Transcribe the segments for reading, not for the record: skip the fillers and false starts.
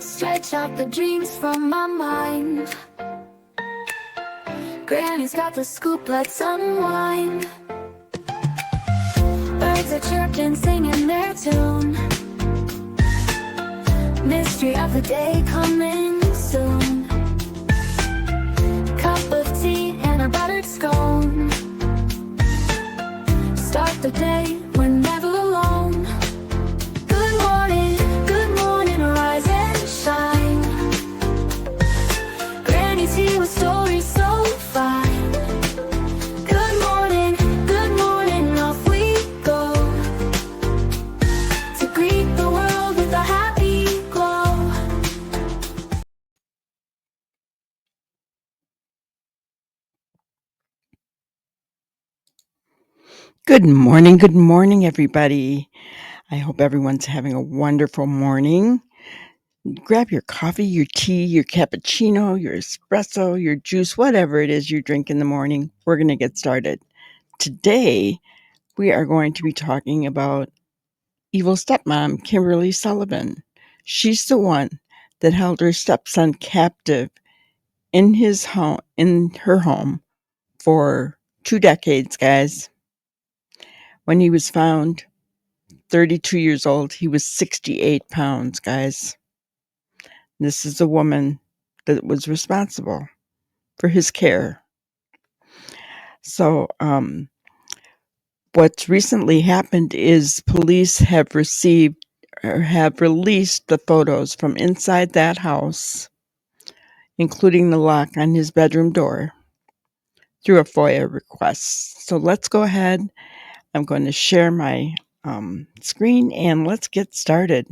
Stretch out the dreams from my mind. Granny's got the scoop, let's unwind. Birds are chirping, singing their tune. Mystery of the day coming soon. Cup of tea and a buttered scone. Start the day, we're never alone. Good morning, rise and shine. Granny's here with stories so fine. Good morning, off we go. To greet the world with a happy glow. Good morning, everybody. I hope everyone's having a wonderful morning. Grab your coffee, your tea, your cappuccino, your espresso, your juice, whatever it is you drink in the morning. We're going to get started. Today, we are going to be talking about evil stepmom, Kimberly Sullivan. She's the one that held her stepson captive in her home for 2 decades, guys. When he was found 32 years old, he was 68 pounds, guys. This is a woman that was responsible for his care. So, what's recently happened is police have released the photos from inside that house, including the lock on his bedroom door, through a FOIA request. So let's go ahead. I'm going to share my screen and let's get started.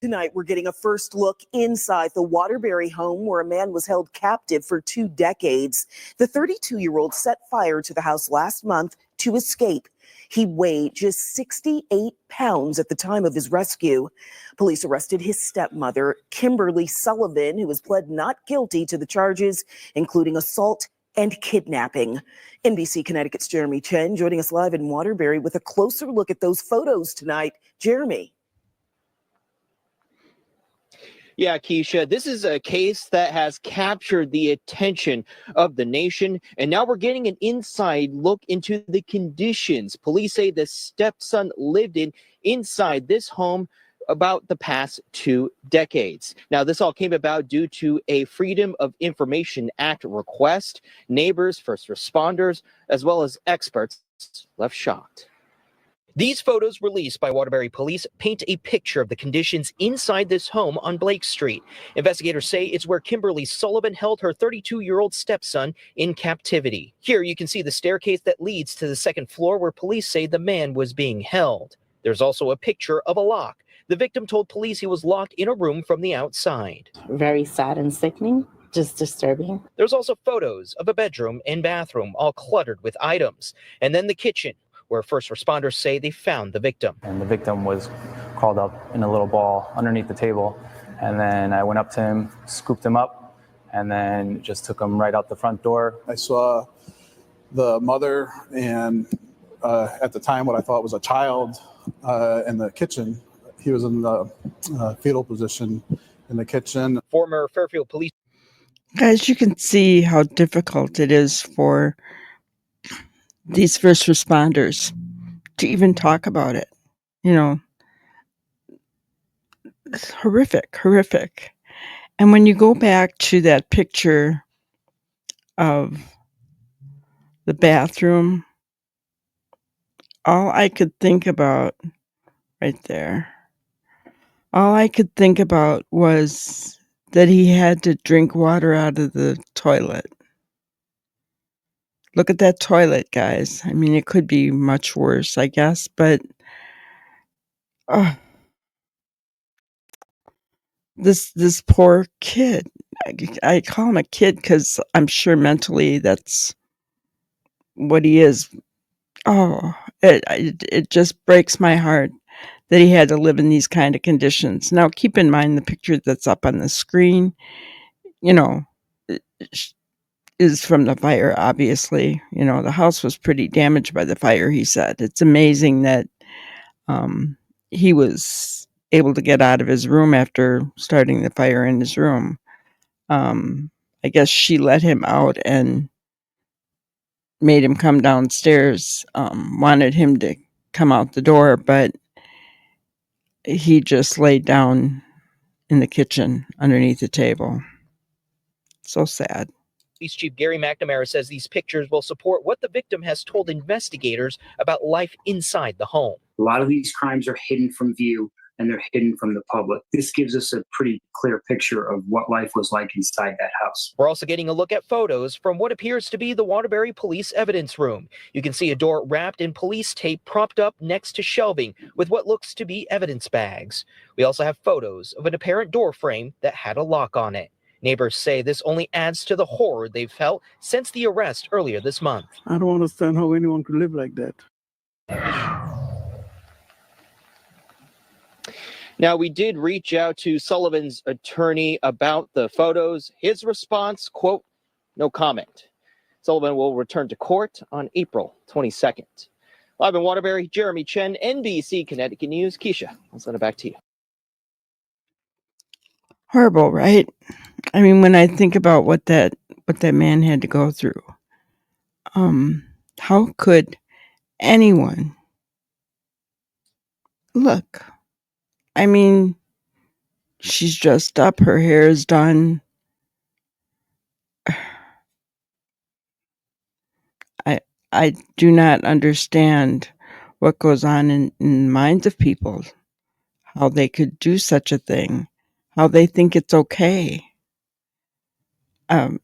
Tonight, we're getting a first look inside the Waterbury home where a man was held captive for 2 decades. The 32-year-old set fire to the house last month to escape. He weighed just 68 pounds at the time of his rescue. Police arrested his stepmother, Kimberly Sullivan, who has pled not guilty to the charges, including assault and kidnapping. NBC Connecticut's Jeremy Chen joining us live in Waterbury with a closer look at those photos tonight. Jeremy. Yeah, Keisha, this is a case that has captured the attention of the nation, and now we're getting an inside look into the conditions police say the stepson lived inside this home about the past 2 decades. Now, this all came about due to a Freedom of Information Act request. Neighbors, first responders, as well as experts left shocked. These photos released by Waterbury Police paint a picture of the conditions inside this home on Blake Street. Investigators say it's where Kimberly Sullivan held her 32-year-old stepson in captivity. Here you can see the staircase that leads to the second floor where police say the man was being held. There's also a picture of a lock. The victim told police he was locked in a room from the outside. Very sad and sickening, just disturbing. There's also photos of a bedroom and bathroom all cluttered with items, and then the kitchen, where first responders say they found the victim. And the victim was crawled up in a little ball underneath the table. And then I went up to him, scooped him up, and then just took him right out the front door. I saw the mother and at the time what I thought was a child in the kitchen. He was in the fetal position in the kitchen. Former Fairfield police. Guys, you can see how difficult it is for these first responders to even talk about it. You know, it's horrific. And when you go back to that picture of the bathroom, all I could think about right there, was that he had to drink water out of the toilet. Look at that toilet, guys. I mean, it could be much worse, I guess, but this poor kid. I call him a kid because I'm sure mentally that's what he is. Oh, it just breaks my heart that he had to live in these kind of conditions. Now, keep in mind the picture that's up on the screen. You know, is from the fire, obviously. You know, the house was pretty damaged by the fire, he said. It's amazing that he was able to get out of his room after starting the fire in his room. I guess she let him out and made him come downstairs, wanted him to come out the door, but he just laid down in the kitchen underneath the table. So sad. Police Chief Gary McNamara says these pictures will support what the victim has told investigators about life inside the home. A lot of these crimes are hidden from view and they're hidden from the public. This gives us a pretty clear picture of what life was like inside that house. We're also getting a look at photos from what appears to be the Waterbury Police Evidence Room. You can see a door wrapped in police tape propped up next to shelving with what looks to be evidence bags. We also have photos of an apparent door frame that had a lock on it. Neighbors say this only adds to the horror they've felt since the arrest earlier this month. I don't understand how anyone could live like that. Now, we did reach out to Sullivan's attorney about the photos. His response, quote, no comment. Sullivan will return to court on April 22nd. Live in Waterbury, Jeremy Chen, NBC Connecticut News. Keisha, I'll send it back to you. Horrible, right? I mean, when I think about what that man had to go through, how could anyone look? I mean, she's dressed up, her hair is done. I do not understand what goes on in the minds of people, how they could do such a thing, how they think it's okay. And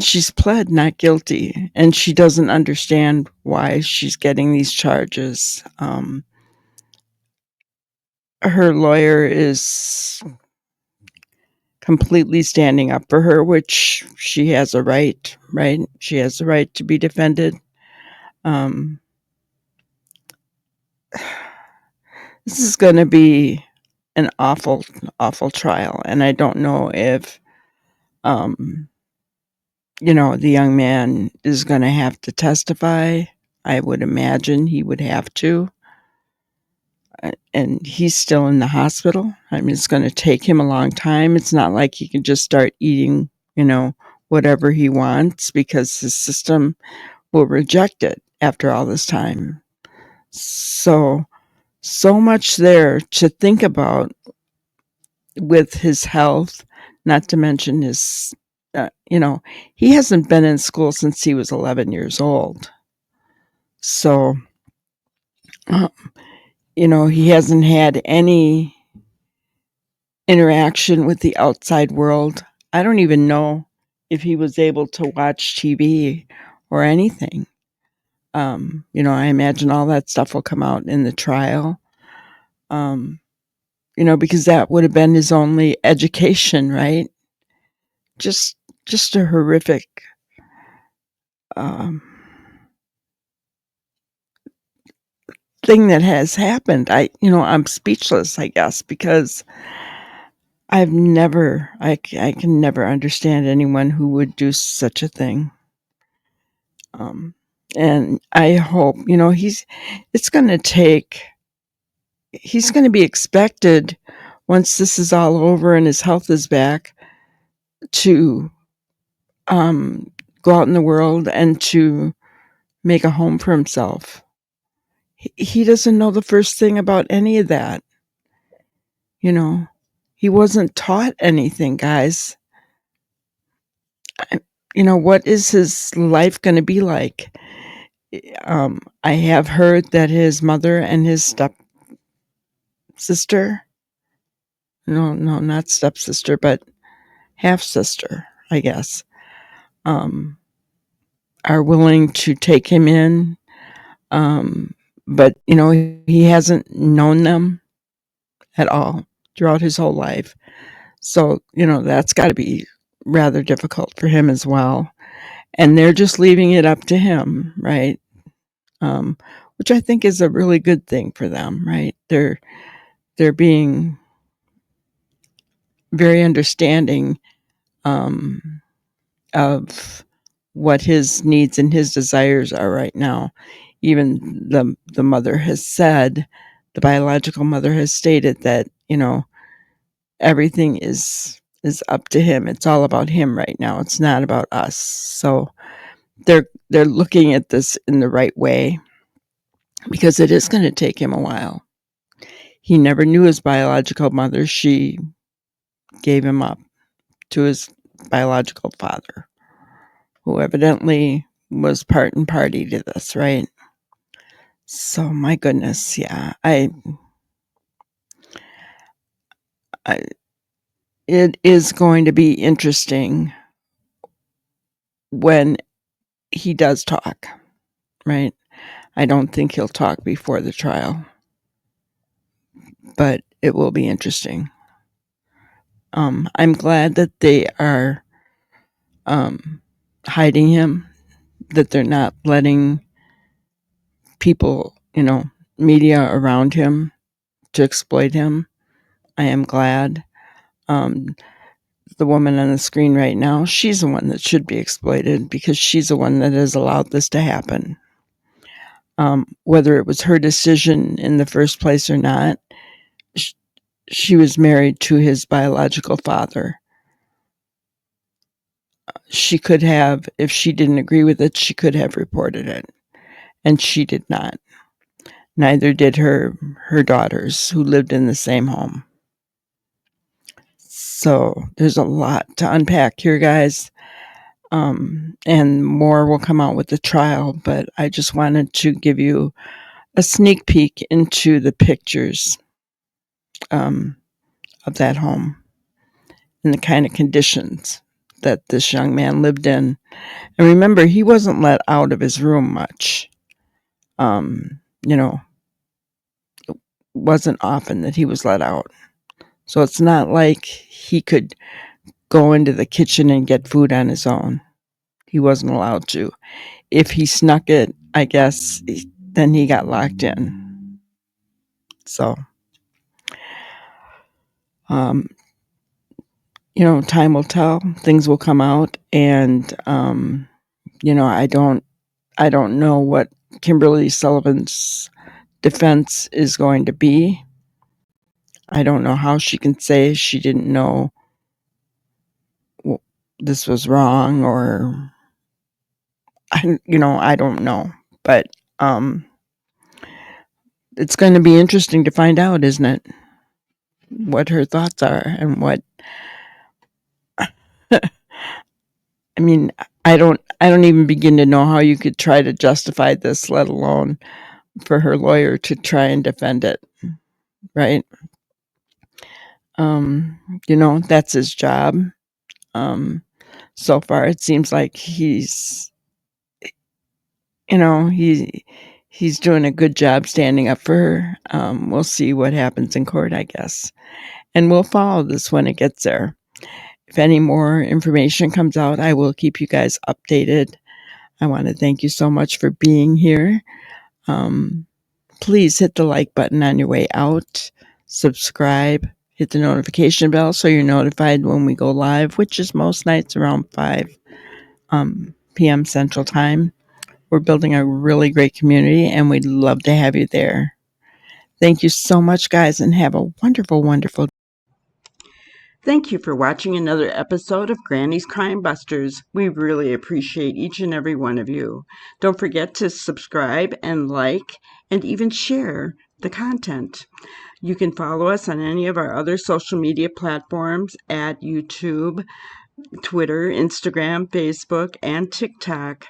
she's pled not guilty, and she doesn't understand why she's getting these charges. Her lawyer is completely standing up for her, which she has a right? She has the right to be defended. This is going to be an awful, awful trial, and I don't know if, the young man is going to have to testify. I would imagine he would have to. And he's still in the hospital. I mean, it's going to take him a long time. It's not like he can just start eating, whatever he wants, because his system will reject it after all this time. So much there to think about with his health, not to mention his, he hasn't been in school since he was 11 years old. So, he hasn't had any interaction with the outside world. I don't even know if he was able to watch TV or anything. I imagine all that stuff will come out in the trial. Because that would have been his only education, right? Just a horrific thing that has happened. I'm speechless, I guess, because I can never understand anyone who would do such a thing. And I hope, he's going to be expected, once this is all over and his health is back, to go out in the world and to make a home for himself. He doesn't know the first thing about any of that. He wasn't taught anything, guys. What is his life going to be like? I have heard that his mother and his stepsister, no, not stepsister, but half-sister, I guess, are willing to take him in. But, he hasn't known them at all throughout his whole life. So, that's got to be rather difficult for him as well. And they're just leaving it up to him, right? Which I think is a really good thing for them, right? They're being very understanding of what his needs and his desires are right now. Even the mother has said, the biological mother has stated that, everything is up to him. It's all about him right now. It's not about us. So they're looking at this in the right way, because it is going to take him a while. He never knew his biological mother. She gave him up to his biological father, who evidently was part and party to this, right? So my goodness, yeah, it is going to be interesting when he does talk, right? I don't think he'll talk before the trial, but it will be interesting. I'm glad that they are hiding him, that they're not letting people, media around him to exploit him. I am glad. The woman on the screen right now, she's the one that should be exploited, because she's the one that has allowed this to happen. Whether it was her decision in the first place or not, she was married to his biological father. She could have, if she didn't agree with it, she could have reported it. And she did not. Neither did her daughters, who lived in the same home. So there's a lot to unpack here, guys. And more will come out with the trial, but I just wanted to give you a sneak peek into the pictures of that home and the kind of conditions that this young man lived in. And remember, he wasn't let out of his room much. It wasn't often that he was let out. So it's not like he could go into the kitchen and get food on his own. He wasn't allowed to. If he snuck it, I guess, then he got locked in. So, time will tell. Things will come out, and I don't know what Kimberly Sullivan's defense is going to be. I don't know how she can say she didn't know this was wrong, or I don't know. But it's going to be interesting to find out, isn't it? What her thoughts are, and what I mean, I don't even begin to know how you could try to justify this, let alone for her lawyer to try and defend it, right? That's his job. So far it seems like he's doing a good job standing up for her. We'll see what happens in court, I guess. And we'll follow this when it gets there. If any more information comes out, I will keep you guys updated. I want to thank you so much for being here. Please hit the like button on your way out. Subscribe. Hit the notification bell so you're notified when we go live, which is most nights around 5 p.m. Central Time. We're building a really great community, and we'd love to have you there. Thank you so much, guys, and have a wonderful, wonderful day. Thank you for watching another episode of Granny's Crime Busters. We really appreciate each and every one of you. Don't forget to subscribe and like and even share the content. You can follow us on any of our other social media platforms at YouTube, Twitter, Instagram, Facebook, and TikTok.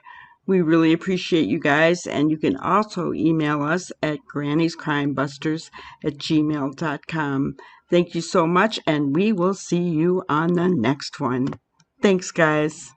We really appreciate you guys, and you can also email us at grannyscrimebusters@gmail.com. Thank you so much, and we will see you on the next one. Thanks, guys.